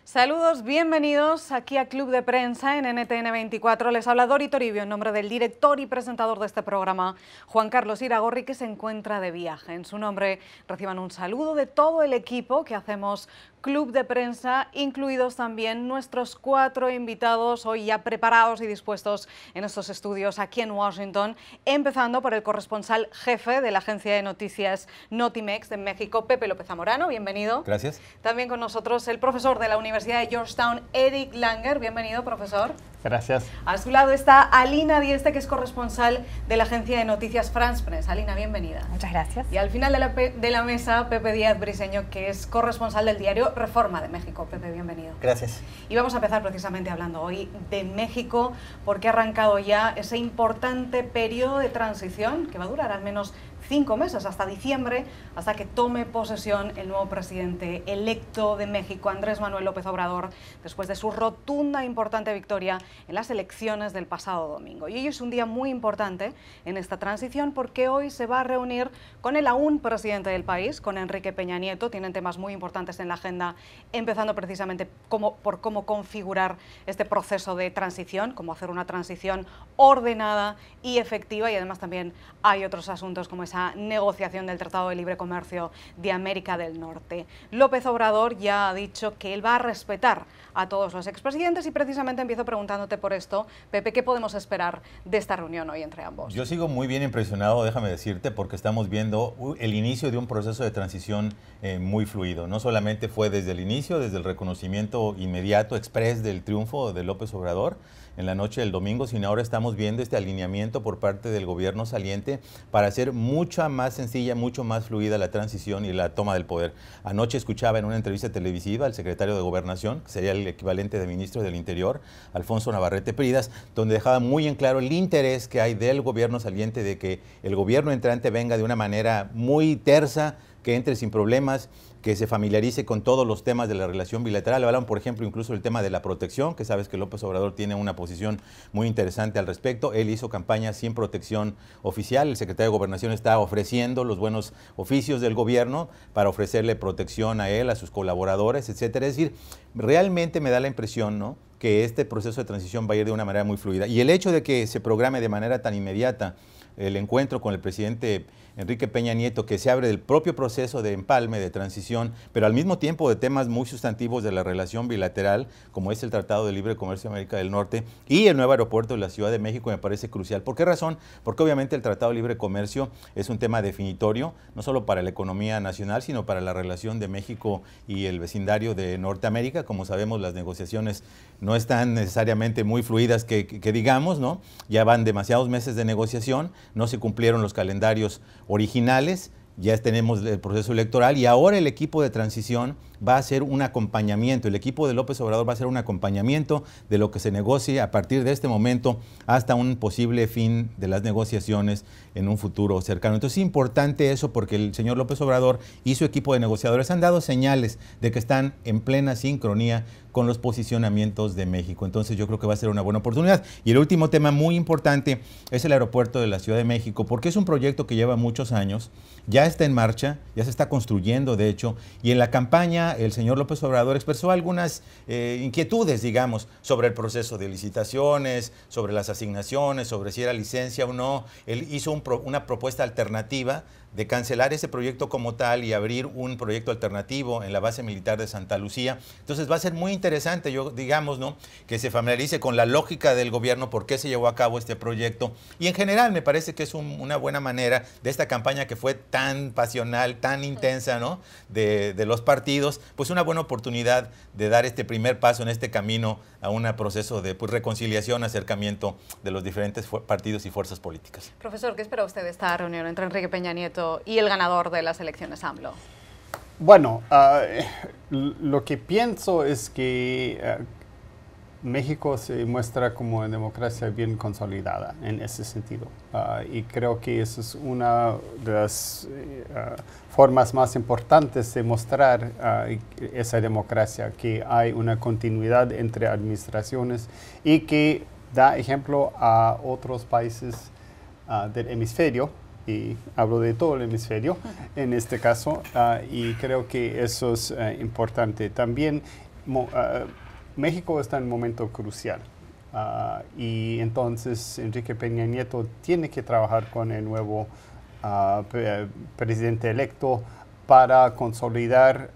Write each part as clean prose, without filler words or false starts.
Saludos, bienvenidos aquí a Club de Prensa en NTN 24. Les habla Dori Toribio en nombre del director y presentador de este programa, Juan Carlos Iragorri, que se encuentra de viaje. En su nombre reciban un saludo de todo el equipo que hacemos Club de Prensa, incluidos también nuestros 4 invitados hoy ya preparados y dispuestos en estos estudios aquí en Washington, empezando por el corresponsal jefe de la agencia de noticias Notimex de México, Pepe López Zamorano. Bienvenido. Gracias. También con nosotros el profesor de la Universidad de Georgetown, Eric Langer. Bienvenido, profesor. Gracias. A su lado está Alina Dieste, que es corresponsal de la agencia de noticias France Press. Alina, bienvenida. Muchas gracias. Y al final de la mesa, Pepe Díaz Briseño, que es corresponsal del diario Reforma de México. Pepe, bienvenido. Gracias. Y vamos a empezar precisamente hablando hoy de México, porque ha arrancado ya ese importante periodo de transición que va a durar al menos 5 meses, hasta diciembre, hasta que tome posesión el nuevo presidente electo de México, Andrés Manuel López Obrador, después de su rotunda e importante victoria en las elecciones del pasado domingo. Y hoy es un día muy importante en esta transición porque hoy se va a reunir con el aún presidente del país, con Enrique Peña Nieto. Tienen temas muy importantes en la agenda, empezando precisamente por cómo configurar este proceso de transición, cómo hacer una transición ordenada y efectiva, y además también hay otros asuntos como esa negociación del Tratado de Libre Comercio de América del Norte. López Obrador ya ha dicho que él va a respetar a todos los expresidentes y precisamente empiezo preguntándote por esto, Pepe, ¿qué podemos esperar de esta reunión hoy entre ambos? Yo sigo muy bien impresionado, déjame decirte, porque estamos viendo el inicio de un proceso de transición muy fluido. No solamente fue desde el inicio, desde el reconocimiento inmediato, express del triunfo de López Obrador en la noche del domingo, sino ahora estamos viendo este alineamiento por parte del gobierno saliente para hacer mucha más sencilla, mucho más fluida la transición y la toma del poder. Anoche escuchaba en una entrevista televisiva al secretario de Gobernación, que sería el equivalente de ministro del Interior, Alfonso Navarrete Pridas, donde dejaba muy en claro el interés que hay del gobierno saliente de que el gobierno entrante venga de una manera muy tersa, que entre sin problemas, que se familiarice con todos los temas de la relación bilateral. Hablan, por ejemplo, incluso el tema de la protección, que sabes que López Obrador tiene una posición muy interesante al respecto. Él hizo campaña sin protección oficial. El secretario de Gobernación está ofreciendo los buenos oficios del gobierno para ofrecerle protección a él, a sus colaboradores, etcétera. Es decir, realmente me da la impresión, ¿no?, que este proceso de transición va a ir de una manera muy fluida. Y el hecho de que se programe de manera tan inmediata el encuentro con el presidente Enrique Peña Nieto, que se abre del propio proceso de empalme, de transición, pero al mismo tiempo de temas muy sustantivos de la relación bilateral, como es el Tratado de Libre Comercio de América del Norte y el nuevo aeropuerto de la Ciudad de México, me parece crucial. ¿Por qué razón? Porque obviamente el Tratado de Libre Comercio es un tema definitorio, no solo para la economía nacional, sino para la relación de México y el vecindario de Norteamérica. Como sabemos, las negociaciones no están necesariamente muy fluidas que digamos, ¿no? Ya van demasiados meses de negociación, no se cumplieron los calendarios originales, ya tenemos el proceso electoral y ahora el equipo de transición va a hacer un acompañamiento, el equipo de López Obrador va a hacer un acompañamiento de lo que se negocie a partir de este momento hasta un posible fin de las negociaciones en un futuro cercano. Entonces es importante eso porque el señor López Obrador y su equipo de negociadores han dado señales de que están en plena sincronía con los posicionamientos de México. Entonces yo creo que va a ser una buena oportunidad. Y el último tema muy importante es el aeropuerto de la Ciudad de México, porque es un proyecto que lleva muchos años, ya está en marcha, ya se está construyendo de hecho, y en la campaña el señor López Obrador expresó algunas inquietudes, digamos, sobre el proceso de licitaciones, sobre las asignaciones, sobre si era licencia o no. Él hizo una propuesta alternativa de cancelar ese proyecto como tal y abrir un proyecto alternativo en la base militar de Santa Lucía. Entonces va a ser muy interesante, digamos, ¿no?, que se familiarice con la lógica del gobierno, por qué se llevó a cabo este proyecto. Y en general me parece que es una buena manera de esta campaña que fue tan pasional, tan intensa, ¿no?, de los partidos, pues una buena oportunidad de dar este primer paso en este camino a un proceso de reconciliación, acercamiento de los diferentes partidos y fuerzas políticas. Profesor, ¿qué espera usted de esta reunión entre Enrique Peña Nieto y el ganador de las elecciones, AMLO? Bueno, lo que pienso es que México se muestra como una democracia bien consolidada en ese sentido. Y creo que esa es una de las formas más importantes de mostrar esa democracia, que hay una continuidad entre administraciones y que da ejemplo a otros países del hemisferio y hablo de todo el hemisferio en este caso, y creo que eso es importante. También México está en un momento crucial. Y entonces Enrique Peña Nieto tiene que trabajar con el nuevo presidente electo para consolidar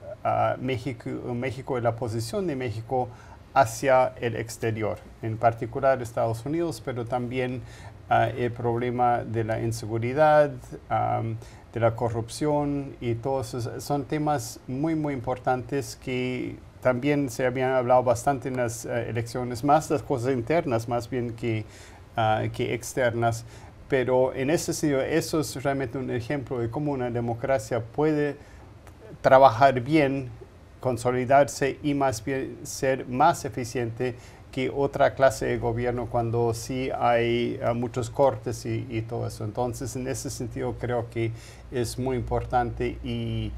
México y la posición de México hacia el exterior, en particular Estados Unidos, pero también el problema de la inseguridad, de la corrupción y todos esos son temas muy, muy importantes que también se habían hablado bastante en las elecciones, más las cosas internas, más bien que externas. Pero en ese sentido, eso es realmente un ejemplo de cómo una democracia puede trabajar bien, consolidarse y más bien ser más eficiente que otra clase de gobierno cuando sí hay muchos cortes y todo eso. Entonces, en ese sentido, creo que es muy importante y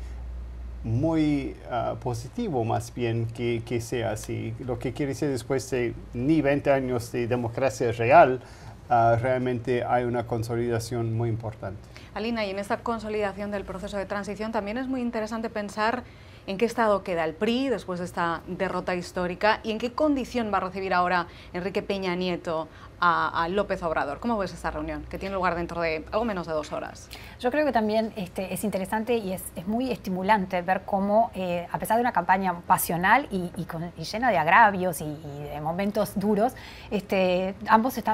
muy positivo más bien que sea así. Lo que quiere decir después de ni 20 años de democracia real, realmente hay una consolidación muy importante. Alina, y en esta consolidación del proceso de transición también es muy interesante pensar en qué estado queda el PRI después de esta derrota histórica y en qué condición va a recibir ahora Enrique Peña Nieto a López Obrador. ¿Cómo ves esta reunión, que tiene lugar dentro de algo menos de 2 horas? Yo creo que también es interesante y es muy estimulante ver cómo, a pesar de una campaña pasional y llena de agravios y de momentos duros,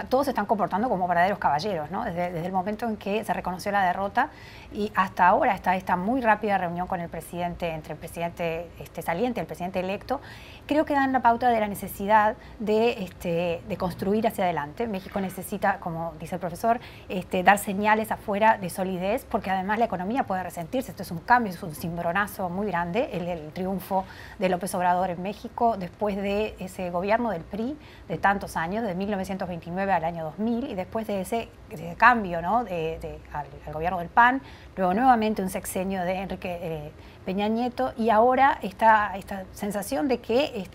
todos se están comportando como verdaderos caballeros, ¿no? Desde el momento en que se reconoció la derrota y hasta ahora está esta muy rápida reunión con el presidente, entre el presidente saliente y el presidente electo, creo que dan la pauta de la necesidad de construir hacia adelante. México necesita, como dice el profesor, dar señales afuera de solidez, porque además la economía puede resentirse. Esto es un cambio, es un cimbronazo muy grande, el triunfo de López Obrador en México después de ese gobierno del PRI de tantos años, de 1929 al año 2000, y después de ese cambio, ¿no? al gobierno del PAN, luego nuevamente un sexenio de Enrique Peña Nieto, y ahora esta sensación de que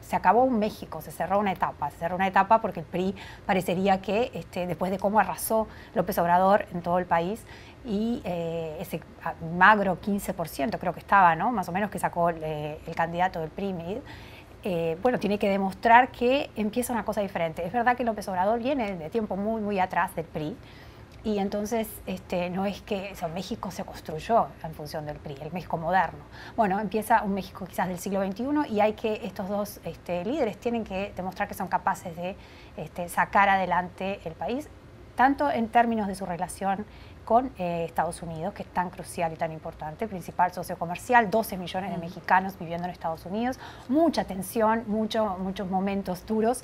se acabó un México, se cerró una etapa porque el PRI parecería que después de cómo arrasó López Obrador en todo el país y ese magro 15% creo que estaba, ¿no? Más o menos, que sacó el candidato del PRI, bueno, tiene que demostrar que empieza una cosa diferente. Es verdad que López Obrador viene de tiempo muy, muy atrás del PRI, y entonces no es que México se construyó en función del PRI, el México moderno. Bueno, empieza un México quizás del siglo XXI y estos dos líderes tienen que demostrar que son capaces de sacar adelante el país, tanto en términos de su relación con Estados Unidos, que es tan crucial y tan importante, principal socio comercial, 12 millones de mexicanos viviendo en Estados Unidos, mucha tensión, muchos momentos duros,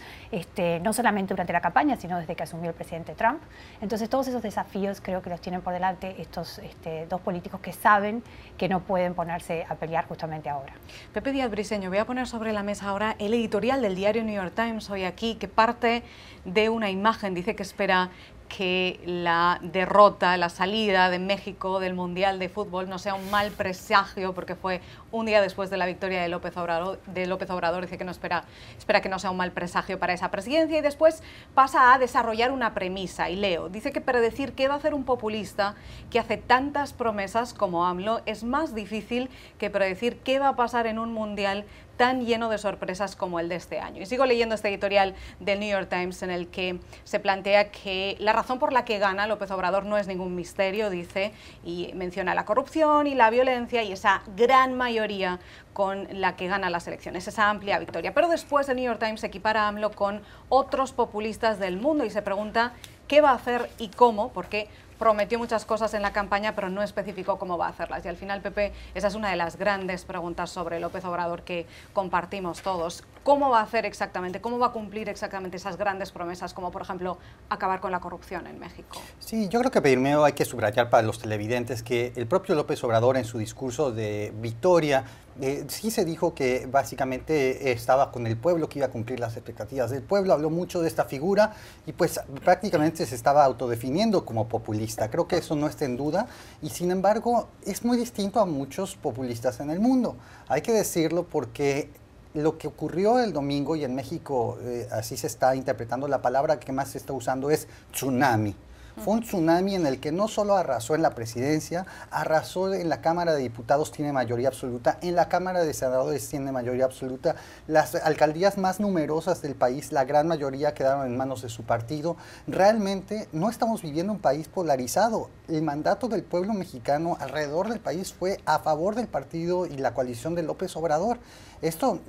no solamente durante la campaña, sino desde que asumió el presidente Trump. Entonces, todos esos desafíos creo que los tienen por delante estos dos políticos que saben que no pueden ponerse a pelear justamente ahora. Pepe Díaz Briceño, voy a poner sobre la mesa ahora el editorial del diario New York Times hoy aquí, que parte de una imagen, dice que espera que la derrota, la salida de México del Mundial de Fútbol no sea un mal presagio, porque fue un día después de la victoria de López Obrador, dice que no espera que no sea un mal presagio para esa presidencia, y después pasa a desarrollar una premisa, y leo, dice que predecir qué va a hacer un populista que hace tantas promesas como AMLO es más difícil que predecir qué va a pasar en un Mundial tan lleno de sorpresas como el de este año. Y sigo leyendo este editorial del New York Times en el que se plantea que la razón por la que gana López Obrador no es ningún misterio, dice, y menciona la corrupción y la violencia y esa gran mayoría con la que gana las elecciones, esa amplia victoria. Pero después el New York Times equipara a AMLO con otros populistas del mundo y se pregunta qué va a hacer y cómo, porque prometió muchas cosas en la campaña, pero no especificó cómo va a hacerlas. Y al final, Pepe, esa es una de las grandes preguntas sobre López Obrador que compartimos todos. ¿Cómo va a hacer exactamente, cómo va a cumplir exactamente esas grandes promesas, como por ejemplo acabar con la corrupción en México? Sí, yo creo que primero hay que subrayar para los televidentes que el propio López Obrador en su discurso de victoria sí se dijo que básicamente estaba con el pueblo, que iba a cumplir las expectativas del pueblo, habló mucho de esta figura y pues prácticamente se estaba autodefiniendo como populista. Creo que eso no está en duda y sin embargo es muy distinto a muchos populistas en el mundo. Hay que decirlo porque lo que ocurrió el domingo, y en México así se está interpretando, la palabra que más se está usando es tsunami. Fue un tsunami en el que no solo arrasó en la presidencia, arrasó en la Cámara de Diputados, tiene mayoría absoluta, en la Cámara de Senadores tiene mayoría absoluta, las alcaldías más numerosas del país, la gran mayoría quedaron en manos de su partido. Realmente no estamos viviendo un país polarizado. El mandato del pueblo mexicano alrededor del país fue a favor del partido y la coalición de López Obrador. Esto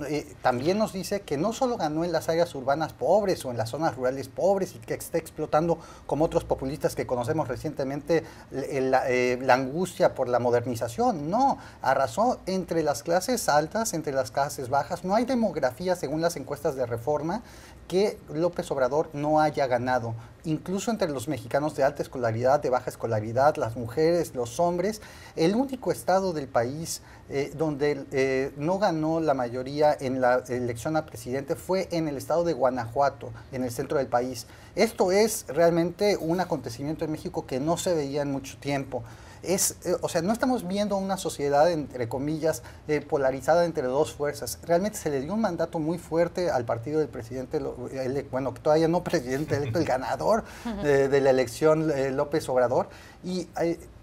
también nos dice que no solo ganó en las áreas urbanas pobres o en las zonas rurales pobres y que está explotando, como otros populistas que conocemos recientemente, la angustia por la modernización. No, arrasó entre las clases altas, entre las clases bajas. No hay demografía, según las encuestas de Reforma, que López Obrador no haya ganado. Incluso entre los mexicanos de alta escolaridad, de baja escolaridad, las mujeres, los hombres, el único estado del país donde no ganó la mayoría en la elección a presidente fue en el estado de Guanajuato, en el centro del país. Esto es realmente un acontecimiento en México que no se veía en mucho tiempo. O sea, no estamos viendo una sociedad, entre comillas, polarizada entre dos fuerzas. Realmente se le dio un mandato muy fuerte al partido del presidente, bueno, todavía no presidente electo, el ganador de la elección, López Obrador. Y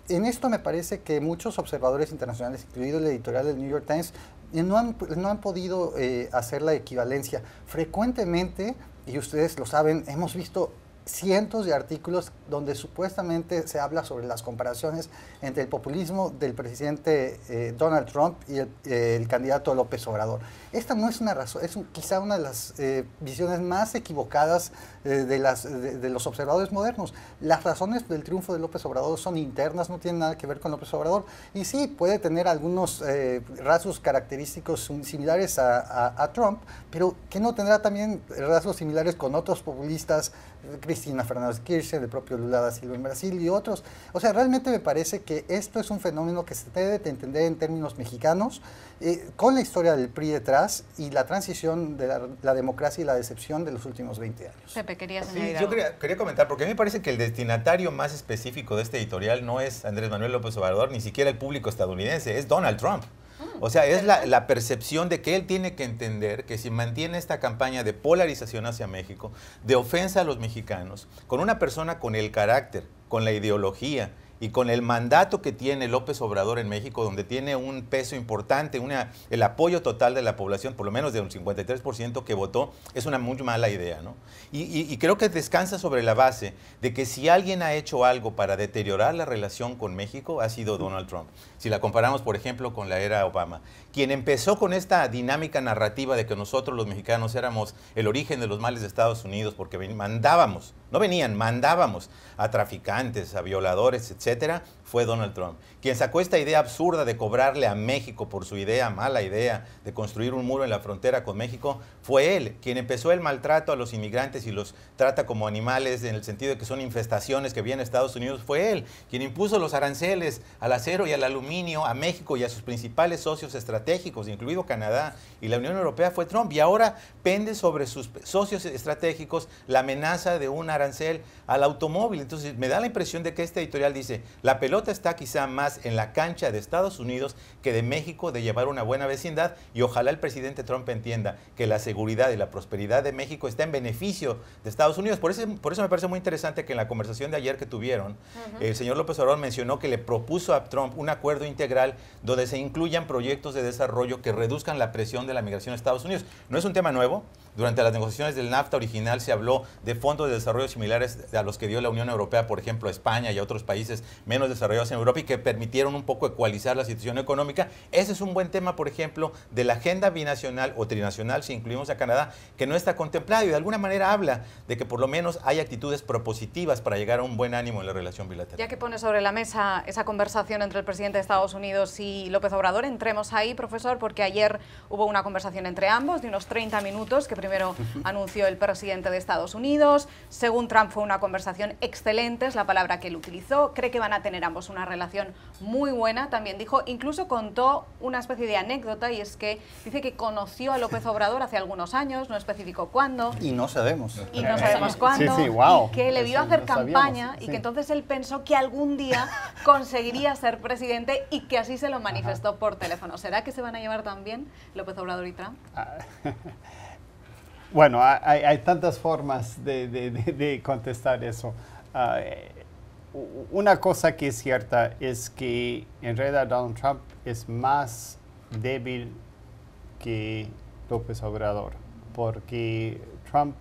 en esto me parece que muchos observadores internacionales, incluido el editorial del New York Times, no han podido hacer la equivalencia. Frecuentemente, y ustedes lo saben, hemos visto cientos de artículos donde supuestamente se habla sobre las comparaciones entre el populismo del presidente Donald Trump y el candidato López Obrador. Esta no es una razón, es quizá una de las visiones más equivocadas de los observadores modernos. Las razones del triunfo de López Obrador son internas, no tienen nada que ver con López Obrador, y sí, puede tener algunos rasgos característicos similares a Trump, pero que no tendrá también rasgos similares con otros populistas, Cristina Fernández Kirchner, el propio Lula da Silva en Brasil y otros. O sea, realmente me parece que esto es un fenómeno que se debe de entender en términos mexicanos, con la historia del PRI detrás y la transición de la democracia y la decepción de los últimos 20 años. Pepe, querías Sí, añadir yo algo. quería comentar, porque a mí me parece que el destinatario más específico de este editorial no es Andrés Manuel López Obrador, ni siquiera el público estadounidense, es Donald Trump. O sea, es la percepción de que él tiene que entender que si mantiene esta campaña de polarización hacia México, de ofensa a los mexicanos, con una persona con el carácter, con la ideología y con el mandato que tiene López Obrador en México, donde tiene un peso importante, el apoyo total de la población, por lo menos de un 53% que votó, es una muy mala idea, ¿no? Y creo que descansa sobre la base de que si alguien ha hecho algo para deteriorar la relación con México, ha sido Donald Trump. Si la comparamos, por ejemplo, con la era Obama. Quien empezó con esta dinámica narrativa de que nosotros los mexicanos éramos el origen de los males de Estados Unidos porque mandábamos, no venían, mandábamos a traficantes, a violadores, etcétera, fue Donald Trump. Quien sacó esta idea absurda de cobrarle a México por su mala idea, de construir un muro en la frontera con México, fue él. Quien empezó el maltrato a los inmigrantes y los trata como animales en el sentido de que son infestaciones que vienen a Estados Unidos, fue él. Quien impuso los aranceles al acero y al aluminio a México y a sus principales socios estratégicos, incluido Canadá y la Unión Europea, fue Trump. Y ahora pende sobre sus socios estratégicos la amenaza de un arancel al automóvil. Entonces me da la impresión de que este editorial dice, la pelota está quizá más en la cancha de Estados Unidos que de México, de llevar una buena vecindad, y ojalá el presidente Trump entienda que la seguridad y la prosperidad de México está en beneficio de Estados Unidos. Por eso me parece muy interesante que en la conversación de ayer que tuvieron, el señor López Obrador mencionó que le propuso a Trump un acuerdo integral donde se incluyan proyectos de desarrollo que reduzcan la presión de la migración a Estados Unidos. No es un tema nuevo. Durante las negociaciones del NAFTA original se habló de fondos de desarrollo similares a los que dio la Unión Europea, por ejemplo, a España y a otros países menos desarrollados en Europa, y que permitieron un poco ecualizar la situación económica. Ese es un buen tema, por ejemplo, de la agenda binacional o trinacional, si incluimos a Canadá, que no está contemplado y de alguna manera habla de que por lo menos hay actitudes propositivas para llegar a un buen ánimo en la relación bilateral. Ya que pone sobre la mesa esa conversación entre el presidente de Estados Unidos y López Obrador, entremos ahí, profesor, porque ayer hubo una conversación entre ambos de unos 30 minutos que primero anunció el presidente de Estados Unidos. Según Trump, fue una conversación excelente, es la palabra que él utilizó. Cree que van a tener ambos una relación muy buena, también dijo. Incluso contó una especie de anécdota, y es que dice que conoció a López Obrador hace algunos años, no especificó cuándo. Y no sabemos. Y no sabemos cuándo. Sí, wow. Y que le vio hacer No campaña sabíamos, y sí. que entonces él pensó que algún día conseguiría ser presidente y que así se lo manifestó por teléfono. ¿Será que se van a llevar tan bien López Obrador y Trump? Bueno, hay tantas formas de contestar eso. una cosa que es cierta es que en realidad Donald Trump es más débil que López Obrador, porque Trump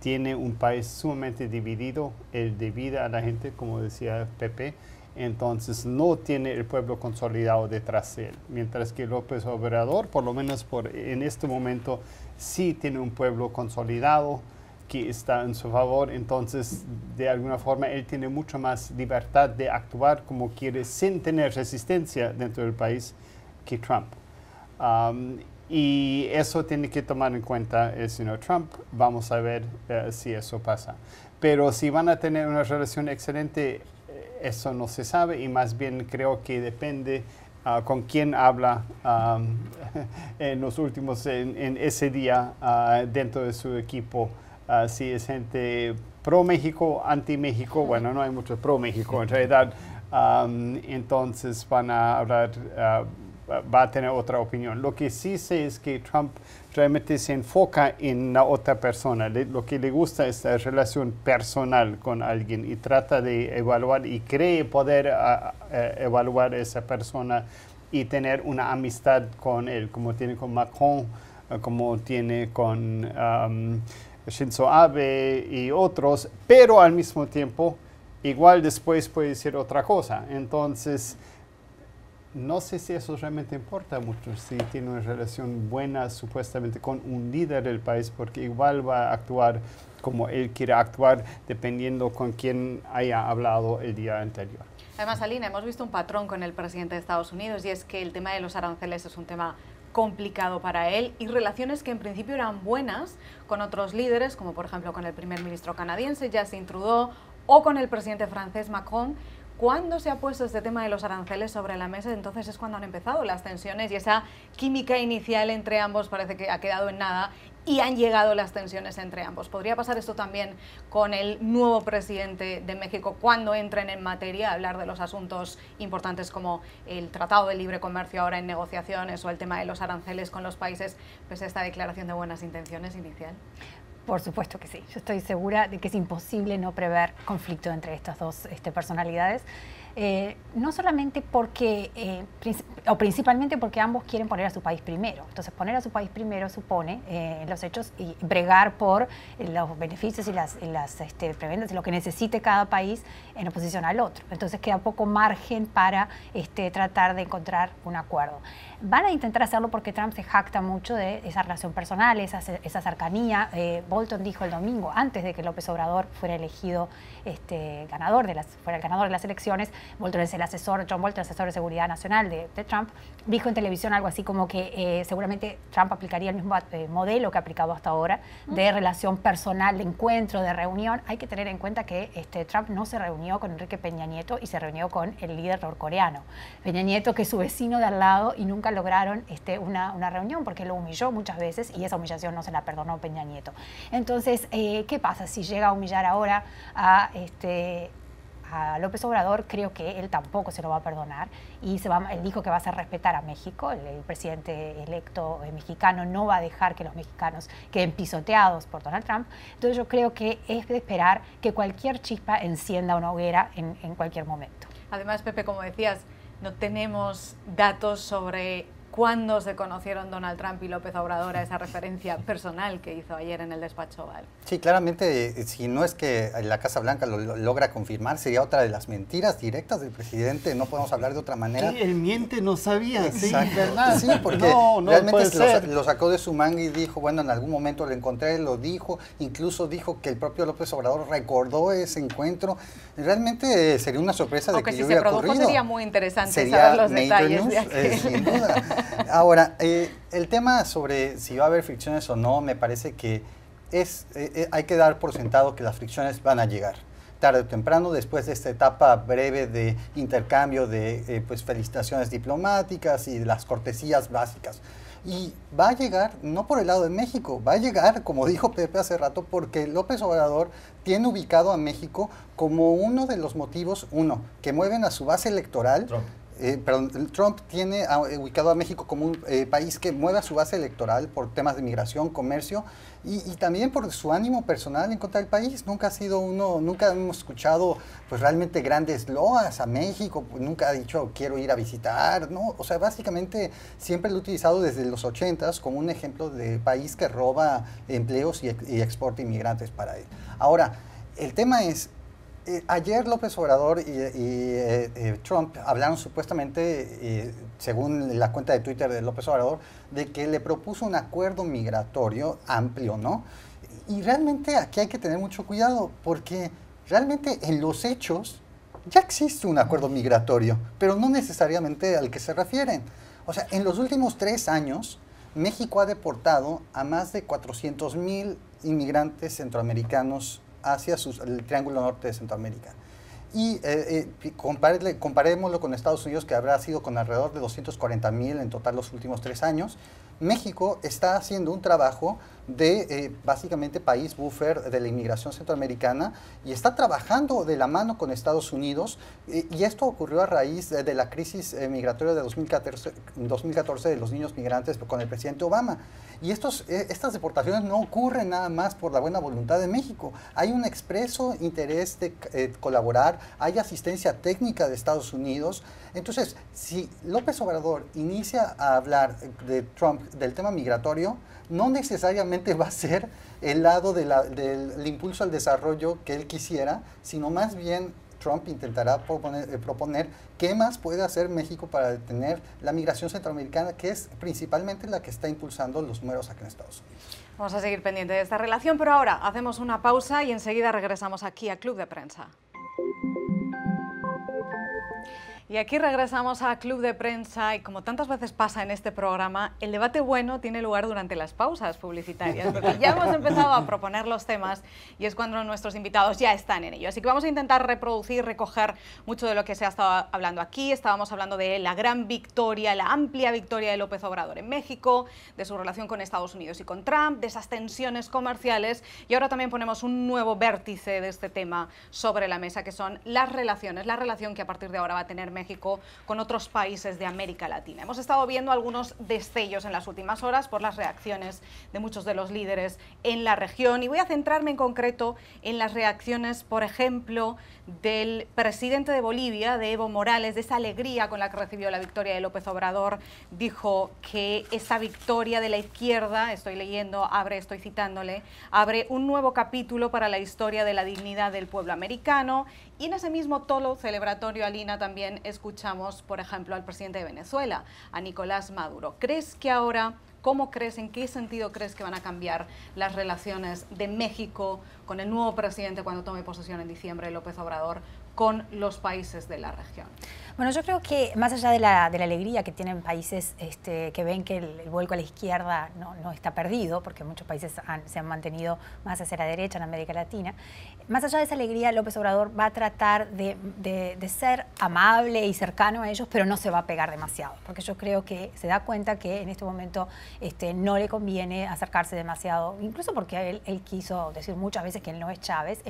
tiene un país sumamente dividido, él divide a la gente, como decía Pepe, entonces no tiene el pueblo consolidado detrás de él, mientras que López Obrador, por lo menos en este momento, sí tiene un pueblo consolidado que está en su favor, entonces de alguna forma él tiene mucho más libertad de actuar como quiere sin tener resistencia dentro del país que Trump. Y eso tiene que tomar en cuenta el señor Trump. Vamos a ver si eso pasa. Pero si van a tener una relación excelente, eso no se sabe y más bien creo que depende con quién habla en los últimos, en ese día dentro de su equipo. Si es gente pro-México, anti-México, bueno, no hay mucho pro-México en realidad, entonces van a hablar, va a tener otra opinión. Lo que sí sé es que Trump realmente se enfoca en la otra persona. Lo que le gusta es la relación personal con alguien y trata de evaluar y cree poder evaluar a esa persona y tener una amistad con él, como tiene con Macron, como tiene con Shinzo Abe y otros, pero al mismo tiempo igual después puede decir otra cosa. Entonces, no sé si eso realmente importa mucho, si tiene una relación buena supuestamente con un líder del país, porque igual va a actuar como él quiere actuar, dependiendo con quién haya hablado el día anterior. Además, Alina, hemos visto un patrón con el presidente de Estados Unidos y es que el tema de los aranceles es un tema complicado para él y relaciones que en principio eran buenas con otros líderes, como por ejemplo con el primer ministro canadiense, Justin Trudeau, o con el presidente francés Macron. Cuando se ha puesto este tema de los aranceles sobre la mesa, entonces es cuando han empezado las tensiones y esa química inicial entre ambos parece que ha quedado en nada y han llegado las tensiones entre ambos. ¿Podría pasar esto también con el nuevo presidente de México cuando entren en materia a hablar de los asuntos importantes como el Tratado de Libre Comercio ahora en negociaciones o el tema de los aranceles con los países, pese a esta declaración de buenas intenciones inicial? Por supuesto que sí. Yo estoy segura de que es imposible no prever conflicto entre estas dos personalidades. No solamente porque, o principalmente porque ambos quieren poner a su país primero. Entonces, poner a su país primero supone, en los hechos, y bregar por los beneficios y las prebendas y lo que necesite cada país en oposición al otro. Entonces, queda poco margen para tratar de encontrar un acuerdo. Van a intentar hacerlo porque Trump se jacta mucho de esa relación personal, esa cercanía. Bolton dijo el domingo, antes de que López Obrador fuera elegido fuera el ganador de las elecciones, Bolton es el asesor, John Bolton, asesor de seguridad nacional de Trump, dijo en televisión algo así como que seguramente Trump aplicaría el mismo modelo que ha aplicado hasta ahora de relación personal, de encuentro, de reunión. Hay que tener en cuenta que Trump no se reunió con Enrique Peña Nieto y se reunió con el líder norcoreano. Peña Nieto, que es su vecino de al lado, y nunca lograron una reunión porque lo humilló muchas veces y esa humillación no se la perdonó Peña Nieto. Entonces, ¿qué pasa si llega a humillar ahora a López Obrador? Creo que él tampoco se lo va a perdonar y él dijo que va a hacer respetar a México. El presidente electo mexicano no va a dejar que los mexicanos queden pisoteados por Donald Trump. Entonces yo creo que es de esperar que cualquier chispa encienda una hoguera en cualquier momento. Además, Pepe, como decías, no tenemos datos sobre cuándo se conocieron Donald Trump y López Obrador, a esa referencia personal que hizo ayer en el despacho Oval. Sí, claramente, si no es que la Casa Blanca lo logra confirmar, sería otra de las mentiras directas del presidente. No podemos hablar de otra manera. Sí, él miente, no sabía, exacto. Sí, ¿verdad? Sí, porque no realmente lo sacó de su manga y dijo, bueno, en algún momento lo encontré, lo dijo, incluso dijo que el propio López Obrador recordó ese encuentro. Realmente sería una sorpresa de que yo hubiera ocurrido. Aunque si se produjo sería muy interesante saber los detalles de aquel. Sin duda. Ahora, el tema sobre si va a haber fricciones o no, me parece que hay que dar por sentado que las fricciones van a llegar tarde o temprano, después de esta etapa breve de intercambio de felicitaciones diplomáticas y de las cortesías básicas. Y va a llegar, no por el lado de México, va a llegar, como dijo Pepe hace rato, porque López Obrador tiene ubicado a México como uno de los motivos, que mueven a su base electoral. Trump tiene ubicado a México como un país que mueve a su base electoral por temas de migración, comercio y también por su ánimo personal en contra del país. Nunca hemos escuchado pues realmente grandes loas a México, nunca ha dicho quiero ir a visitar, ¿no? O sea, básicamente siempre lo ha utilizado desde los 80s como un ejemplo de país que roba empleos y exporta inmigrantes para él. Ahora, el tema es, ayer López Obrador y Trump hablaron supuestamente, según la cuenta de Twitter de López Obrador, de que le propuso un acuerdo migratorio amplio, ¿no? Y realmente aquí hay que tener mucho cuidado, porque realmente en los hechos ya existe un acuerdo migratorio, pero no necesariamente al que se refieren. O sea, en los últimos 3 años, México ha deportado a más de 400,000 inmigrantes centroamericanos hacia el Triángulo Norte de Centroamérica. Y comparémoslo con Estados Unidos, que habrá sido con alrededor de 240,000 en total los últimos 3 años. México está haciendo un trabajo de básicamente país buffer de la inmigración centroamericana y está trabajando de la mano con Estados Unidos y esto ocurrió a raíz de la crisis migratoria de 2014 de los niños migrantes con el presidente Obama. Y estas deportaciones no ocurren nada más por la buena voluntad de México. Hay un expreso interés de colaborar, hay asistencia técnica de Estados Unidos. Entonces, si López Obrador inicia a hablar de Trump del tema migratorio, no necesariamente va a ser el lado del impulso al desarrollo que él quisiera, sino más bien Trump intentará proponer qué más puede hacer México para detener la migración centroamericana, que es principalmente la que está impulsando los números aquí en Estados Unidos. Vamos a seguir pendiente de esta relación, pero ahora hacemos una pausa y enseguida regresamos aquí a Club de Prensa. Y aquí regresamos a Club de Prensa y como tantas veces pasa en este programa, el debate bueno tiene lugar durante las pausas publicitarias, porque ya hemos empezado a proponer los temas y es cuando nuestros invitados ya están en ello. Así que vamos a intentar reproducir, recoger mucho de lo que se ha estado hablando aquí. Estábamos hablando de la gran victoria, la amplia victoria de López Obrador en México, de su relación con Estados Unidos y con Trump, de esas tensiones comerciales y ahora también ponemos un nuevo vértice de este tema sobre la mesa, que son las relaciones, la relación que a partir de ahora va a tener México con otros países de América Latina. Hemos estado viendo algunos destellos en las últimas horas por las reacciones de muchos de los líderes en la región y voy a centrarme en concreto en las reacciones, por ejemplo, del presidente de Bolivia, de Evo Morales, de esa alegría con la que recibió la victoria de López Obrador. Dijo que esa victoria de la izquierda, estoy leyendo, estoy citándole, abre un nuevo capítulo para la historia de la dignidad del pueblo americano. Y en ese mismo tono celebratorio, Alina, también escuchamos, por ejemplo, al presidente de Venezuela, a Nicolás Maduro. ¿Crees que ahora, en qué sentido crees que van a cambiar las relaciones de México con el nuevo presidente cuando tome posesión en diciembre, López Obrador, con los países de la región? Bueno, yo creo que más allá de la alegría que tienen países que ven que el vuelco a la izquierda no está perdido, porque muchos países se han mantenido más hacia la derecha en América Latina, más allá de esa alegría, López Obrador va a tratar de ser amable y cercano a ellos, pero no se va a pegar demasiado, porque yo creo que se da cuenta que en este momento no le conviene acercarse demasiado, incluso porque él quiso decir muchas veces que él no es Chávez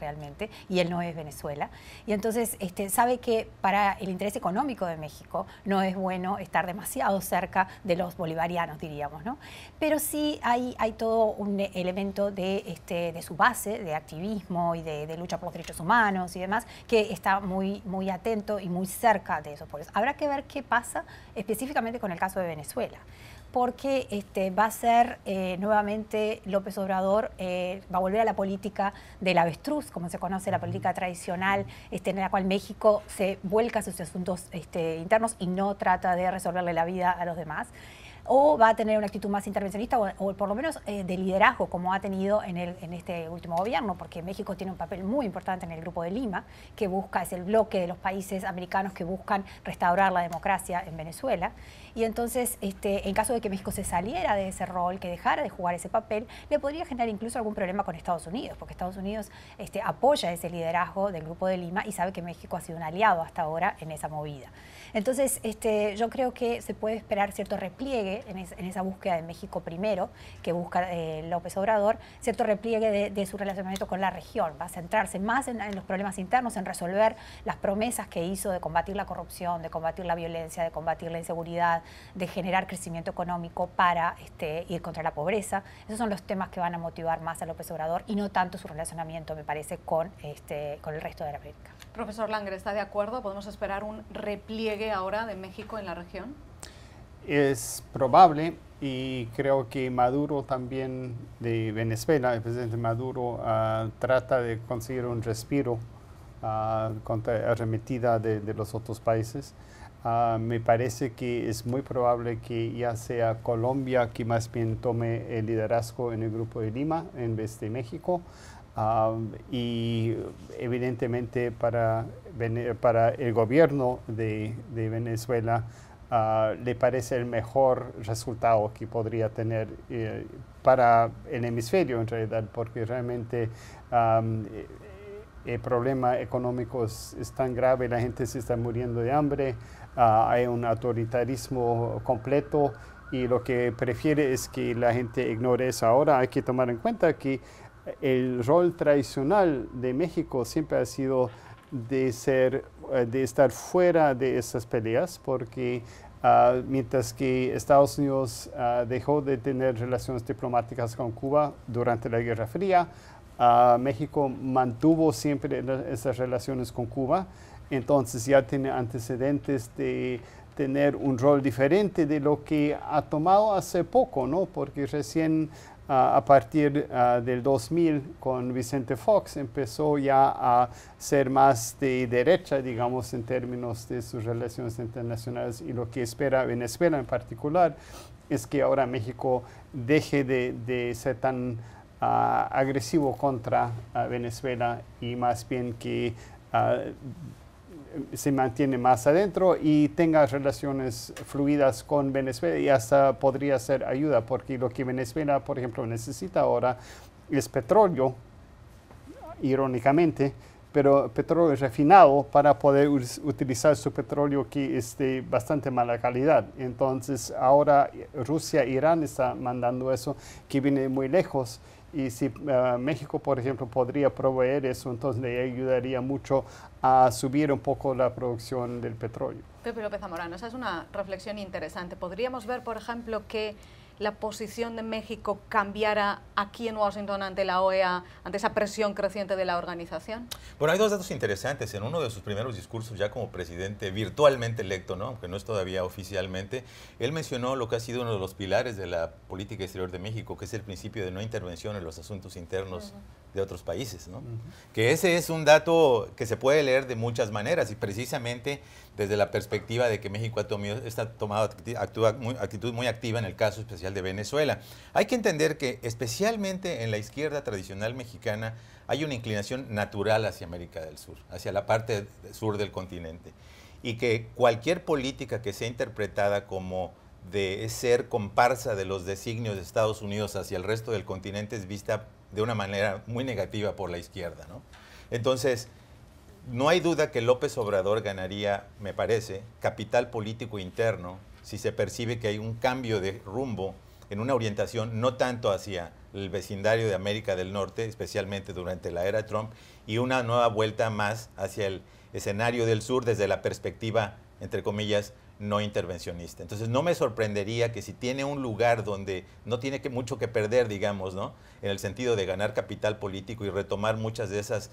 realmente, y él no es Venezuela, y entonces sabe que para el interés económico de México no es bueno estar demasiado cerca de los bolivarianos, diríamos, ¿no? Pero sí hay todo un elemento de su base, de activismo y de lucha por los derechos humanos y demás, que está muy, muy atento y muy cerca de esos pueblos. Habrá que ver qué pasa específicamente con el caso de Venezuela, porque va a ser nuevamente López Obrador, va a volver a la política del avestruz, como se conoce, la política tradicional, en la cual México se vuelca a sus asuntos internos y no trata de resolverle la vida a los demás. O va a tener una actitud más intervencionista o por lo menos de liderazgo, como ha tenido en este último gobierno, porque México tiene un papel muy importante en el Grupo de Lima, que es el bloque de los países americanos que buscan restaurar la democracia en Venezuela. Y entonces, en caso de que México se saliera de ese rol, que dejara de jugar ese papel, le podría generar incluso algún problema con Estados Unidos, porque Estados Unidos apoya ese liderazgo del Grupo de Lima y sabe que México ha sido un aliado hasta ahora en esa movida. Entonces, yo creo que se puede esperar cierto repliegue en esa búsqueda de México primero, que busca López Obrador, cierto repliegue de su relacionamiento con la región. Va a centrarse más en los problemas internos, en resolver las promesas que hizo de combatir la corrupción, de combatir la violencia, de combatir la inseguridad, de generar crecimiento económico para ir contra la pobreza. Esos son los temas que van a motivar más a López Obrador y no tanto su relacionamiento, me parece, con el resto de la América. Profesor Langer, ¿está de acuerdo? ¿Podemos esperar un repliegue ahora de México en la región? Es probable, y creo que Maduro también de Venezuela, el presidente Maduro, trata de conseguir un respiro contra arremetida de los otros países. Me parece que es muy probable que ya sea Colombia que más bien tome el liderazgo en el Grupo de Lima en vez de México. Y evidentemente para el gobierno de Venezuela le parece el mejor resultado que podría tener para el hemisferio en realidad, porque realmente el problema económico es tan grave, la gente se está muriendo de hambre, hay un autoritarismo completo y lo que prefiere es que la gente ignore eso. Ahora hay que tomar en cuenta que el rol tradicional de México siempre ha sido de estar fuera de esas peleas, porque mientras que Estados Unidos dejó de tener relaciones diplomáticas con Cuba durante la Guerra Fría, México mantuvo siempre esas relaciones con Cuba, entonces ya tiene antecedentes de tener un rol diferente de lo que ha tomado hace poco, ¿no? Porque recién a partir del 2000 con Vicente Fox empezó ya a ser más de derecha, digamos, en términos de sus relaciones internacionales, y lo que espera Venezuela en particular es que ahora México deje de ser tan agresivo contra Venezuela y más bien que se mantiene más adentro y tenga relaciones fluidas con Venezuela, y hasta podría ser ayuda, porque lo que Venezuela, por ejemplo, necesita ahora es petróleo, irónicamente, pero petróleo refinado para poder utilizar su petróleo que es de bastante mala calidad. Entonces ahora Rusia e Irán están mandando eso, que viene muy lejos. Y si México, por ejemplo, podría proveer eso, entonces le ayudaría mucho a subir un poco la producción del petróleo. Pepe López Zamorano, esa es una reflexión interesante. ¿Podríamos ver, por ejemplo, que la posición de México cambiara aquí en Washington ante la OEA, ante esa presión creciente de la organización? Bueno, hay dos datos interesantes. En uno de sus primeros discursos, ya como presidente virtualmente electo, ¿no?, aunque no es todavía oficialmente, él mencionó lo que ha sido uno de los pilares de la política exterior de México, que es el principio de no intervención en los asuntos internos de otros países, ¿no? Que ese es un dato que se puede leer de muchas maneras, y precisamente desde la perspectiva de que México ha tomado actitud muy activa en el caso especial de Venezuela. Hay que entender que especialmente en la izquierda tradicional mexicana hay una inclinación natural hacia América del Sur, hacia la parte sur del continente, y que cualquier política que sea interpretada como de ser comparsa de los designios de Estados Unidos hacia el resto del continente es vista de una manera muy negativa por la izquierda, ¿no? Entonces, no hay duda que López Obrador ganaría, me parece, capital político interno si se percibe que hay un cambio de rumbo en una orientación no tanto hacia el vecindario de América del Norte, especialmente durante la era Trump, y una nueva vuelta más hacia el escenario del sur desde la perspectiva, entre comillas, no intervencionista. Entonces no me sorprendería que si tiene un lugar donde no tiene mucho que perder, digamos, ¿no?, en el sentido de ganar capital político y retomar muchas de esas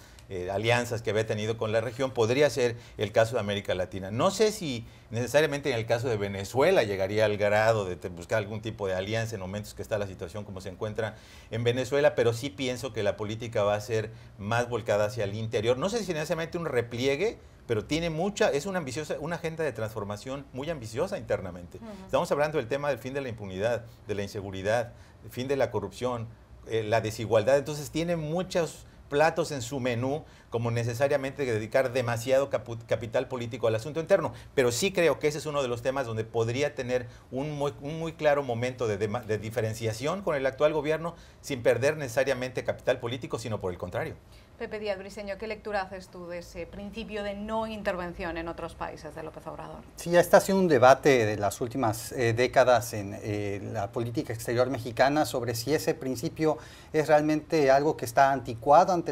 alianzas que había tenido con la región, podría ser el caso de América Latina. No sé si necesariamente en el caso de Venezuela llegaría al grado de buscar algún tipo de alianza en momentos que está la situación como se encuentra en Venezuela, pero sí pienso que la política va a ser más volcada hacia el interior. No sé si necesariamente un repliegue, pero tiene una agenda de transformación muy ambiciosa internamente. Estamos hablando del tema del fin de la impunidad, de la inseguridad, el fin de la corrupción, la desigualdad. Entonces tiene muchos platos en su menú, como necesariamente dedicar demasiado capital político al asunto interno. Pero sí creo que ese es uno de los temas donde podría tener un muy claro momento de diferenciación con el actual gobierno, sin perder necesariamente capital político, sino por el contrario. Pepe Díaz Briceño, ¿qué lectura haces tú de ese principio de no intervención en otros países de López Obrador? Sí, este ha sido un debate de las últimas décadas en la política exterior mexicana sobre si ese principio es realmente algo que está anticuado ante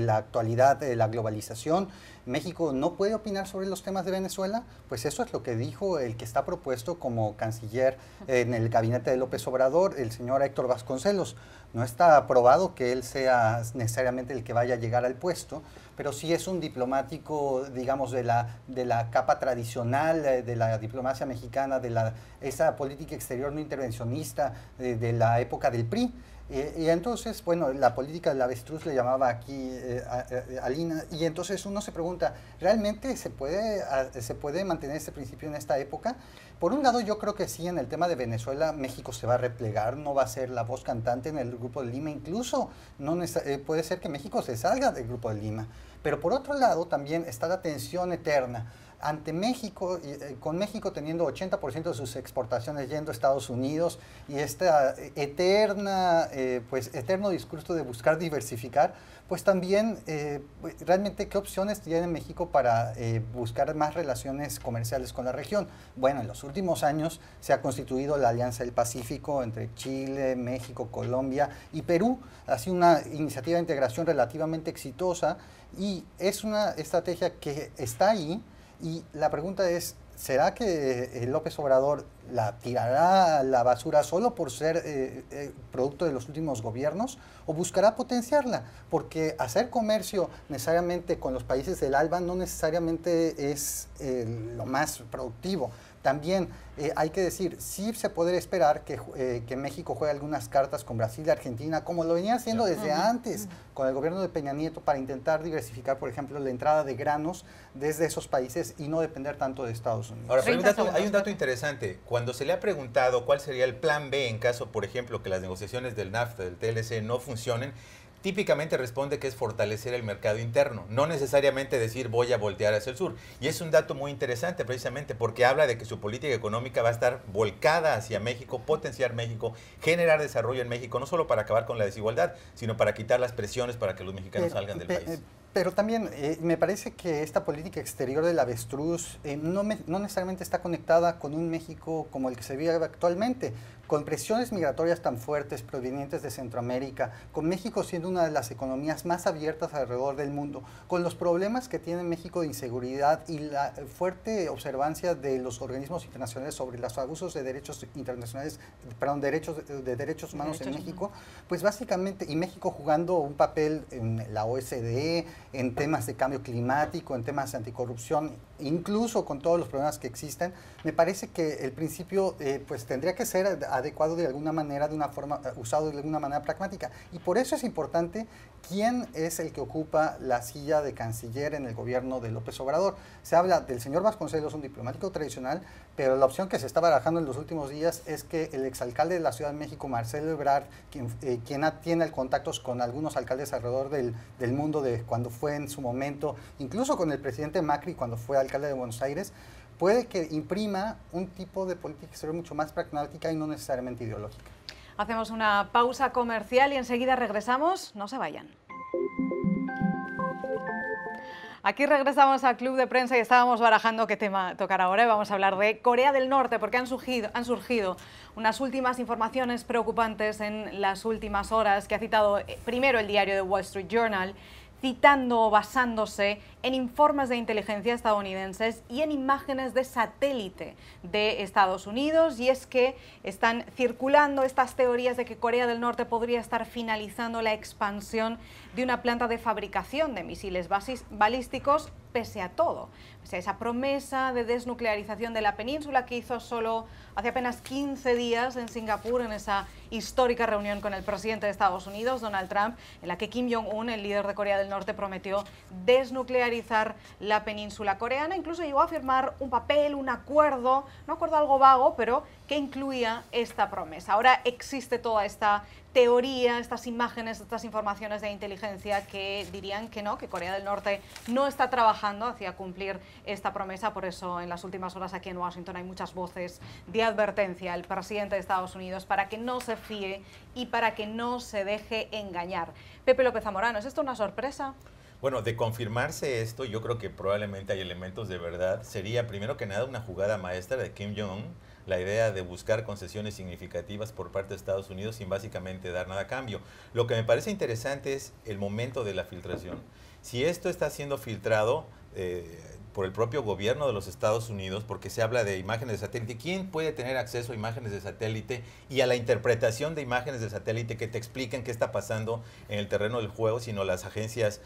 la actualidad de la globalización. México no puede opinar sobre los temas de Venezuela, pues eso es lo que dijo el que está propuesto como canciller en el gabinete de López Obrador, el señor Héctor Vasconcelos. No está aprobado que él sea necesariamente el que vaya a llegar al puesto, pero sí es un diplomático, digamos, de la capa tradicional de la diplomacia mexicana, esa política exterior no intervencionista de la época del PRI. Y entonces, bueno, la política del avestruz le llamaba aquí Alina, y entonces uno se pregunta, ¿realmente se puede mantener este principio en esta época? Por un lado, yo creo que sí, en el tema de Venezuela, México se va a replegar, no va a ser la voz cantante en el Grupo de Lima, incluso puede ser que México se salga del Grupo de Lima. Pero por otro lado, también está la tensión eterna ante México, con México teniendo 80% de sus exportaciones yendo a Estados Unidos y esta eterno discurso de buscar diversificar, pues también realmente qué opciones tiene México para buscar más relaciones comerciales con la región. Bueno, en los últimos años se ha constituido la Alianza del Pacífico entre Chile, México, Colombia y Perú. Ha sido una iniciativa de integración relativamente exitosa y es una estrategia que está ahí. Y la pregunta es, ¿será que López Obrador la tirará a la basura solo por ser producto de los últimos gobiernos o buscará potenciarla? Porque hacer comercio necesariamente con los países del ALBA no necesariamente es lo más productivo. También hay que decir, sí se puede esperar que México juegue algunas cartas con Brasil y Argentina, como lo venía haciendo desde antes con el gobierno de Peña Nieto, para intentar diversificar, por ejemplo, la entrada de granos desde esos países y no depender tanto de Estados Unidos. Ahora, hay un dato interesante. Cuando se le ha preguntado cuál sería el plan B en caso, por ejemplo, que las negociaciones del NAFTA, del TLC, no funcionen, típicamente responde que es fortalecer el mercado interno, no necesariamente decir voy a voltear hacia el sur. Y es un dato muy interesante precisamente porque habla de que su política económica va a estar volcada hacia México, potenciar México, generar desarrollo en México, no solo para acabar con la desigualdad, sino para quitar las presiones para que los mexicanos salgan del país. Pero también me parece que esta política exterior del avestruz no necesariamente está conectada con un México como el que se vive actualmente, con presiones migratorias tan fuertes provenientes de Centroamérica, con México siendo una de las economías más abiertas alrededor del mundo, con los problemas que tiene México de inseguridad y la fuerte observancia de los organismos internacionales sobre los abusos de derechos internacionales, perdón, de derechos humanos en México, pues básicamente, y México jugando un papel en la OSDE, en temas de cambio climático, en temas de anticorrupción, incluso con todos los problemas que existen, me parece que el principio pues tendría que ser adecuado de alguna manera, usado de alguna manera pragmática. Y por eso es importante quién es el que ocupa la silla de canciller en el gobierno de López Obrador. Se habla del señor Vasconcelos, un diplomático tradicional, pero la opción que se está barajando en los últimos días es que el exalcalde de la Ciudad de México, Marcelo Ebrard, quien tiene contactos con algunos alcaldes alrededor del mundo de cuando fue en su momento, incluso con el presidente Macri cuando fue alcalde de Buenos Aires, puede que imprima un tipo de política exterior mucho más pragmática y no necesariamente ideológica. Hacemos una pausa comercial y enseguida regresamos. No se vayan. Aquí regresamos al Club de Prensa y estábamos barajando qué tema tocar ahora. Vamos a hablar de Corea del Norte porque han surgido unas últimas informaciones preocupantes en las últimas horas que ha citado primero el diario The Wall Street Journal, citando o basándose en informes de inteligencia estadounidenses y en imágenes de satélite de Estados Unidos, y es que están circulando estas teorías de que Corea del Norte podría estar finalizando la expansión de una planta de fabricación de misiles balísticos pese a todo, pese a esa promesa de desnuclearización de la península que hizo solo hace apenas 15 días en Singapur, en esa histórica reunión con el presidente de Estados Unidos, Donald Trump, en la que Kim Jong-un, el líder de Corea del Norte, prometió desnuclearizar desnuclearizar la península coreana. Incluso llegó a firmar un papel, un acuerdo algo vago, pero que incluía esta promesa. Ahora existe toda esta teoría, estas imágenes, estas informaciones de inteligencia que dirían que no, que Corea del Norte no está trabajando hacia cumplir esta promesa. Por eso en las últimas horas aquí en Washington hay muchas voces de advertencia al presidente de Estados Unidos para que no se fíe y para que no se deje engañar. Pepe López Zamorano, ¿es esto una sorpresa? Bueno, de confirmarse esto, yo creo que probablemente hay elementos de verdad. Sería, primero que nada, una jugada maestra de Kim Jong-un, la idea de buscar concesiones significativas por parte de Estados Unidos sin básicamente dar nada a cambio. Lo que me parece interesante es el momento de la filtración. Si esto está siendo filtrado por el propio gobierno de los Estados Unidos, porque se habla de imágenes de satélite. ¿Quién puede tener acceso a imágenes de satélite y a la interpretación de imágenes de satélite que te expliquen qué está pasando en el terreno del juego, sino las agencias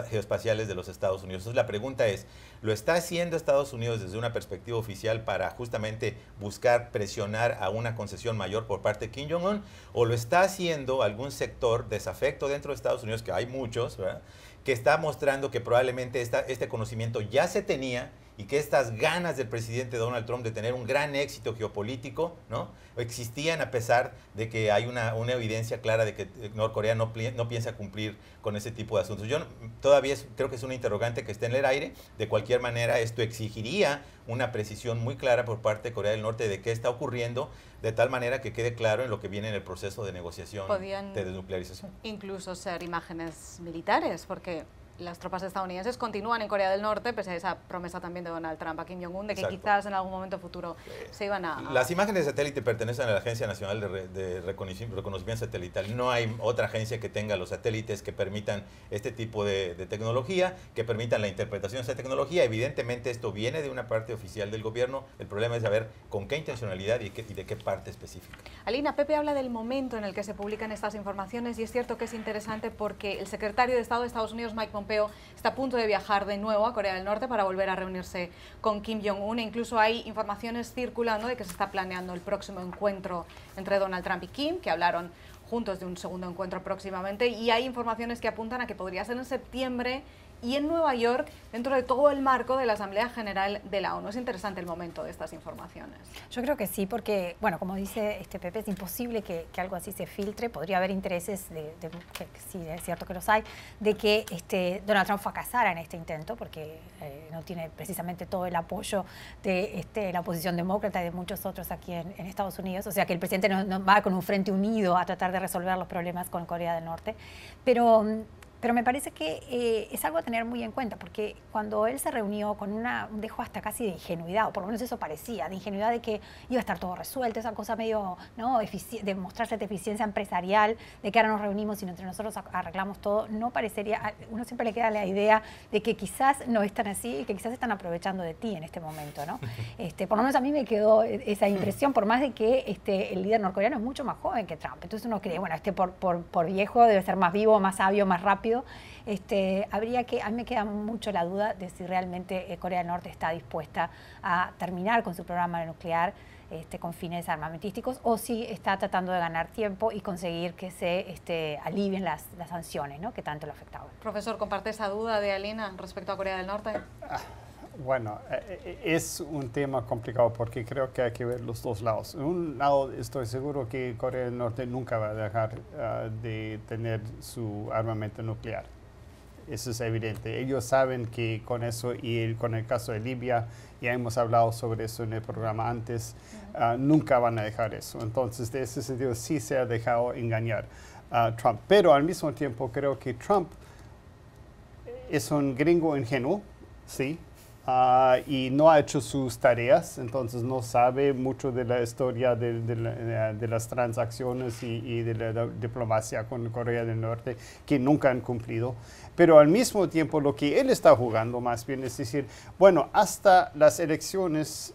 geoespaciales de los Estados Unidos? Entonces la pregunta es, ¿lo está haciendo Estados Unidos desde una perspectiva oficial para justamente buscar presionar a una concesión mayor por parte de Kim Jong-un? ¿O lo está haciendo algún sector desafecto dentro de Estados Unidos, que hay muchos, ¿verdad?, que está mostrando que probablemente este conocimiento ya se tenía y que estas ganas del presidente Donald Trump de tener un gran éxito geopolítico, ¿no?, existían a pesar de que hay una evidencia clara de que Norcorea no piensa cumplir con ese tipo de asuntos? Yo todavía creo que es una interrogante que está en el aire. De cualquier manera, esto exigiría una precisión muy clara por parte de Corea del Norte de qué está ocurriendo, de tal manera que quede claro en lo que viene en el proceso de negociación de desnuclearización. Incluso ser imágenes militares, porque las tropas estadounidenses continúan en Corea del Norte, pese a esa promesa también de Donald Trump a Kim Jong-un de que quizás en algún momento futuro se iban a... Las imágenes de satélite pertenecen a la Agencia Nacional de Reconocimiento Satelital. No hay otra agencia que tenga los satélites que permitan este tipo de tecnología, que permitan la interpretación de esa tecnología. Evidentemente esto viene de una parte oficial del gobierno. El problema es saber con qué intencionalidad y de qué parte específica. Alina, Pepe habla del momento en el que se publican estas informaciones y es cierto que es interesante porque el secretario de Estado de Estados Unidos, Mike Pompeo, está a punto de viajar de nuevo a Corea del Norte para volver a reunirse con Kim Jong-un. E incluso hay informaciones circulando de que se está planeando el próximo encuentro entre Donald Trump y Kim, que hablaron juntos de un segundo encuentro próximamente, y hay informaciones que apuntan a que podría ser en septiembre y en Nueva York, dentro de todo el marco de la Asamblea General de la ONU. Es interesante el momento de estas informaciones. Yo creo que sí, porque, bueno, como dice Pepe, es imposible que algo así se filtre. Podría haber intereses, que sí, es cierto que los hay, de que Donald Trump fracasara en este intento, porque no tiene precisamente todo el apoyo de la oposición demócrata y de muchos otros aquí en Estados Unidos. O sea, que el presidente no va con un frente unido a tratar de resolver los problemas con Corea del Norte. Pero me parece que es algo a tener muy en cuenta, porque cuando él se reunió con un dejo hasta casi de ingenuidad, o por lo menos eso parecía, de ingenuidad de que iba a estar todo resuelto, esa cosa medio, ¿no?, de mostrar cierta eficiencia empresarial, de que ahora nos reunimos y entre nosotros arreglamos todo, no parecería, uno siempre le queda la idea de que quizás no es tan así y que quizás están aprovechando de ti en este momento, ¿no? Por lo menos a mí me quedó esa impresión, por más de que el líder norcoreano es mucho más joven que Trump. Entonces uno cree, bueno, por viejo debe ser más vivo, más sabio, más rápido. A mí me queda mucho la duda de si realmente Corea del Norte está dispuesta a terminar con su programa nuclear con fines armamentísticos, o si está tratando de ganar tiempo y conseguir que se alivien las sanciones, ¿no?, que tanto lo afectaban. Profesor, ¿comparte esa duda de Alina respecto a Corea del Norte? Bueno, es un tema complicado porque creo que hay que ver los dos lados. En un lado estoy seguro que Corea del Norte nunca va a dejar de tener su armamento nuclear. Eso es evidente. Ellos saben que con eso y con el caso de Libia, ya hemos hablado sobre eso en el programa antes, nunca van a dejar eso. Entonces, de ese sentido, sí se ha dejado engañar a Trump. Pero al mismo tiempo creo que Trump es un gringo ingenuo, sí. Y no ha hecho sus tareas, entonces no sabe mucho de la historia de las transacciones y de la diplomacia con Corea del Norte, que nunca han cumplido. Pero al mismo tiempo lo que él está jugando más bien es decir, bueno, hasta las elecciones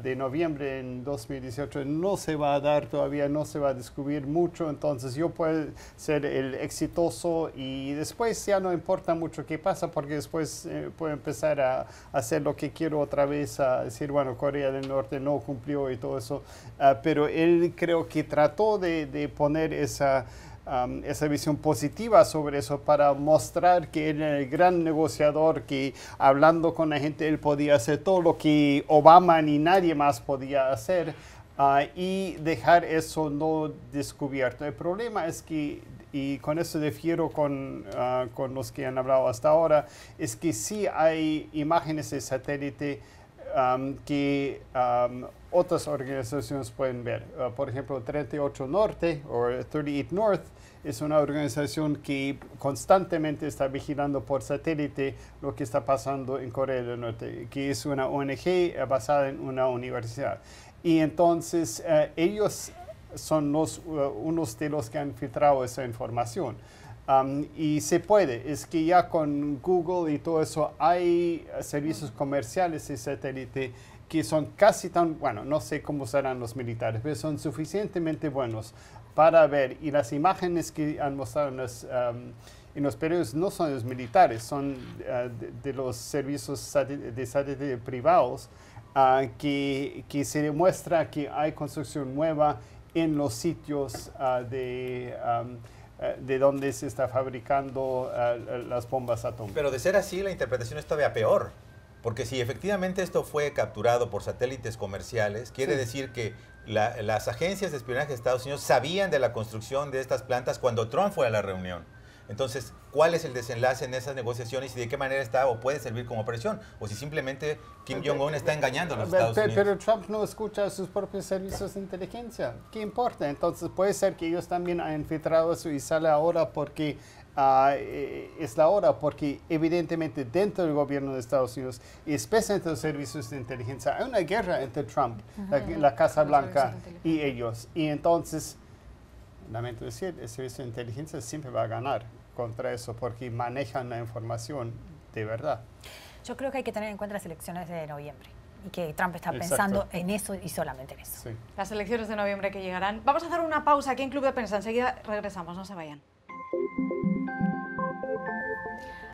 de noviembre en 2018 no se va a dar todavía, no se va a descubrir mucho, entonces yo puedo ser el exitoso y después ya no importa mucho qué pasa porque después puedo empezar a hacer lo que quiero otra vez, a decir, bueno, Corea del Norte no cumplió y todo eso, pero él creo que trató de poner esa esa visión positiva sobre eso para mostrar que él era el gran negociador, que hablando con la gente él podía hacer todo lo que Obama ni nadie más podía hacer, y dejar eso no descubierto. El problema es que, y con eso difiero con los que han hablado hasta ahora, es que sí hay imágenes de satélite que otras organizaciones pueden ver. Por ejemplo, 38 Norte o 38 North es una organización que constantemente está vigilando por satélite lo que está pasando en Corea del Norte, que es una ONG basada en una universidad. Y entonces ellos son unos de los que han filtrado esa información. Y se puede, es que ya con Google y todo eso hay servicios comerciales de satélite que son casi tan, bueno, no sé cómo serán los militares, pero son suficientemente buenos para ver. Y las imágenes que han mostrado en los periódicos no son de los militares, son de los servicios de satélite privados, que se demuestra que hay construcción nueva en los sitios de donde se está fabricando las bombas atómicas. Pero de ser así, la interpretación es todavía peor. Porque si efectivamente esto fue capturado por satélites comerciales, quiere decir que las agencias de espionaje de Estados Unidos sabían de la construcción de estas plantas cuando Trump fue a la reunión. Entonces, ¿cuál es el desenlace en esas negociaciones y de qué manera está o puede servir como presión? O si simplemente Kim Jong-un está engañando a los Estados Unidos. Pero Trump no escucha a sus propios servicios de inteligencia. ¿Qué importa? Entonces, puede ser que ellos también hayan filtrado eso y sale ahora porque es la hora, porque evidentemente dentro del gobierno de Estados Unidos y especialmente los servicios de inteligencia hay una guerra entre Trump, la Casa Blanca y ellos. Y entonces, lamento decir, el servicio de inteligencia siempre va a ganar contra eso porque manejan la información de verdad. Yo creo que hay que tener en cuenta las elecciones de noviembre y que Trump está pensando en eso y solamente en eso. Sí. Las elecciones de noviembre que llegarán. Vamos a hacer una pausa aquí en Club de Prensa. Enseguida regresamos, no se vayan.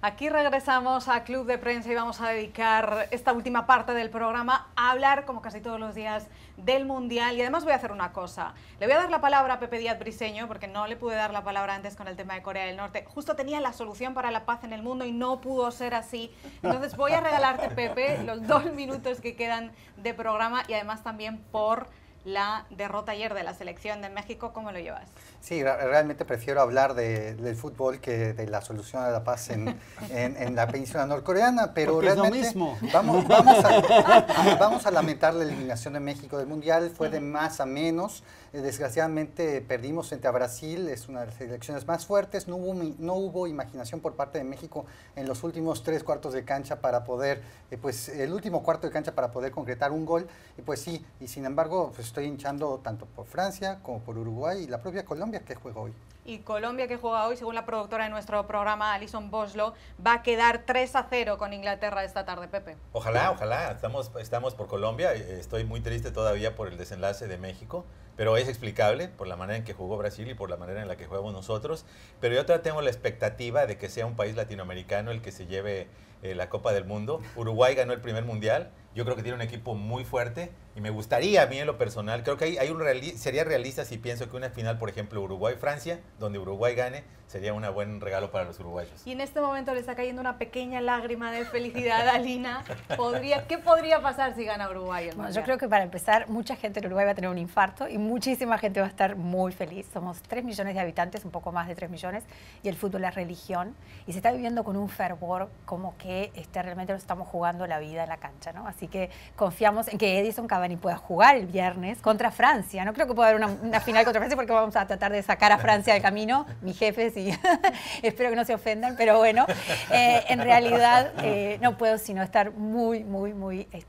Aquí regresamos a Club de Prensa y vamos a dedicar esta última parte del programa a hablar, como casi todos los días, del Mundial. Y además voy a hacer una cosa. Le voy a dar la palabra a Pepe Díaz Briceño, porque no le pude dar la palabra antes con el tema de Corea del Norte. Justo tenía la solución para la paz en el mundo y no pudo ser así. Entonces voy a regalarte, Pepe, los 2 minutos que quedan de programa y además también por la derrota ayer de la selección de México. ¿Cómo lo llevas? Sí, realmente prefiero hablar del fútbol que de la solución a la paz en la península norcoreana, pero porque realmente es lo mismo. Vamos a lamentar la eliminación de México del Mundial, fue de más a menos. Desgraciadamente perdimos frente a Brasil, es una de las selecciones más fuertes, no hubo imaginación por parte de México en los últimos 3 cuartos de cancha para poder, el último cuarto de cancha para poder concretar un gol, y pues sí, y sin embargo pues estoy hinchando tanto por Francia como por Uruguay y la propia Colombia que juega hoy. Y Colombia, que juega hoy, según la productora de nuestro programa, Alison Boslo, va a quedar 3-0 con Inglaterra esta tarde, Pepe. Ojalá, ojalá. Estamos por Colombia. Estoy muy triste todavía por el desenlace de México, pero es explicable por la manera en que jugó Brasil y por la manera en la que jugamos nosotros. Pero yo tengo la expectativa de que sea un país latinoamericano el que se lleve la Copa del Mundo. Uruguay ganó el primer mundial. Yo creo que tiene un equipo muy fuerte y me gustaría a mí en lo personal, creo que sería realista si pienso que una final, por ejemplo, Uruguay-Francia, donde Uruguay gane, sería un buen regalo para los uruguayos. Y en este momento le está cayendo una pequeña lágrima de felicidad a Lina. ¿Qué podría pasar si gana Uruguay? Bueno, yo creo que para empezar, mucha gente en Uruguay va a tener un infarto y muchísima gente va a estar muy feliz. Somos 3 millones de habitantes, un poco más de 3 millones, y el fútbol es religión. Y se está viviendo con un fervor como que realmente nos estamos jugando la vida en la cancha, ¿no? Así que confiamos en que Edison Cavani pueda jugar el viernes contra Francia. No creo que pueda haber una final contra Francia porque vamos a tratar de sacar a Francia del camino, mis jefes, y espero que no se ofendan, pero bueno, en realidad no puedo sino estar muy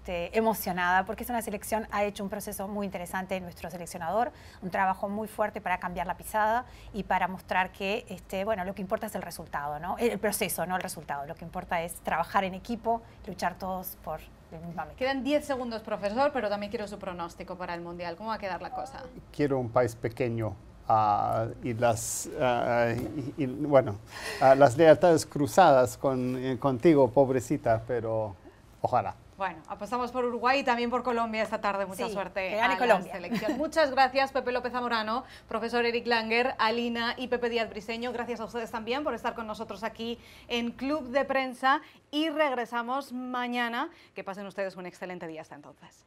emocionada porque es una selección, ha hecho un proceso muy interesante nuestro seleccionador, un trabajo muy fuerte para cambiar la pisada y para mostrar que, bueno, lo que importa es el resultado, ¿no? El proceso, no el resultado. Lo que importa es trabajar en equipo, luchar todos por el mismo meta. Quedan 10 segundos, profesor, pero también quiero su pronóstico para el Mundial. ¿Cómo va a quedar la cosa? Quiero un país pequeño y las lealtades cruzadas contigo, pobrecita, pero ojalá. Bueno, apostamos por Uruguay y también por Colombia esta tarde. Mucha Sí, suerte que gane a Colombia. la selección. Muchas gracias, Pepe López Zamorano, profesor Eric Langer, Alina y Pepe Díaz Briceño. Gracias a ustedes también por estar con nosotros aquí en Club de Prensa y regresamos mañana. Que pasen ustedes un excelente día hasta entonces.